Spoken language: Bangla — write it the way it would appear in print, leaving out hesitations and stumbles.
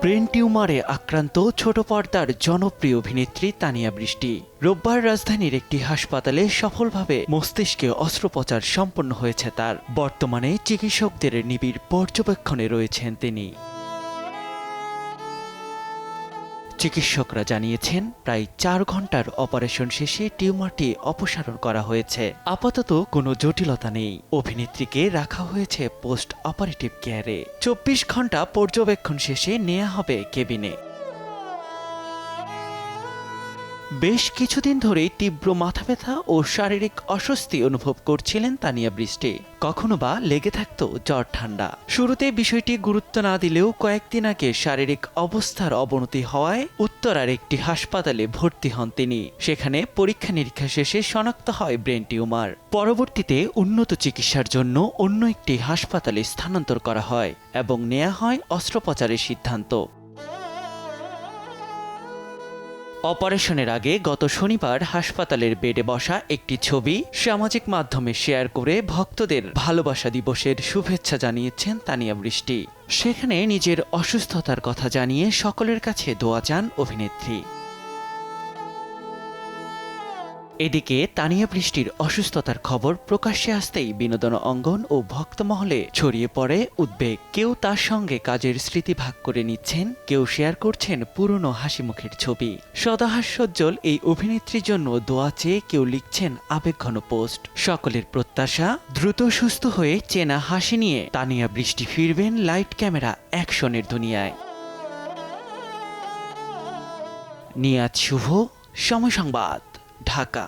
ব্রেন টিউমারে আক্রান্ত ছোট পর্দার জনপ্রিয় অভিনেত্রী তানিয়া বৃষ্টি রোববার রাজধানীর একটি হাসপাতালে সফলভাবে মস্তিষ্কে অস্ত্রোপচার সম্পন্ন হয়েছে তার। বর্তমানে চিকিৎসকদের নিবিড় পর্যবেক্ষণে রয়েছেন তিনি। চিকিৎসকরা জানিয়েছেন প্রায় ৪ ঘন্টার অপারেশন শেষে টিউমারটি অপসারণ করা হয়েছে। আপাতত কোনো জটিলতা নেই। অভিনেত্রীকে রাখা হয়েছে পোস্ট অপারেটিভ কেয়ারে। ২৪ ঘন্টা পর্যবেক্ষণ শেষে নেওয়া হবে কেবিনে। বেশ কিছুদিন ধরেই তীব্র মাথা ব্যথা ও শারীরিক অস্বস্তি অনুভব করছিলেন তানিয়া বৃষ্টি। কখনো বা লেগে থাকত জ্বর ঠান্ডা। শুরুতে বিষয়টি গুরুত্ব না দিলেও কয়েকদিন আগে শারীরিক অবস্থার অবনতি হওয়ায় উত্তরার একটি হাসপাতালে ভর্তি হন তিনি। সেখানে পরীক্ষা নিরীক্ষা শেষে শনাক্ত হয় ব্রেন টিউমার। পরবর্তীতে উন্নত চিকিৎসার জন্য অন্য একটি হাসপাতালে স্থানান্তর করা হয় এবং নেওয়া হয় অস্ত্রোপচারের সিদ্ধান্ত। অপারেশনের আগে গত শনিবার হাসপাতালের বেডে বসা একটি ছবি সামাজিক মাধ্যমে শেয়ার করে ভক্তদের ভালোবাসা দিবসের শুভেচ্ছা জানিয়েছেন তানিয়া বৃষ্টি। সেখানে নিজের অসুস্থতার কথা জানিয়ে সকলের কাছে দোয়া চান অভিনেত্রী। এদিকে তানিয়া বৃষ্টির অসুস্থতার খবর প্রকাশ্যে আসতেই বিনোদন অঙ্গন ও ভক্তমহলে ছড়িয়ে পড়ে উদ্বেগ। কেউ তার সঙ্গে কাজের স্মৃতি ভাগ করে নিচ্ছেন, কেউ শেয়ার করছেন পুরনো হাসিমুখের ছবি। সদা হাস্যোজ্জ্বল এই অভিনেত্রীর জন্য দোয়া চেয়ে কেউ লিখছেন আবেগঘন পোস্ট। সকলের প্রত্যাশা দ্রুত সুস্থ হয়ে চেনা হাসি নিয়ে তানিয়া বৃষ্টি ফিরবেন লাইট ক্যামেরা অ্যাকশনের দুনিয়ায়। নিয়াজ শুভ, সময় সংবাদ, ঢাকা।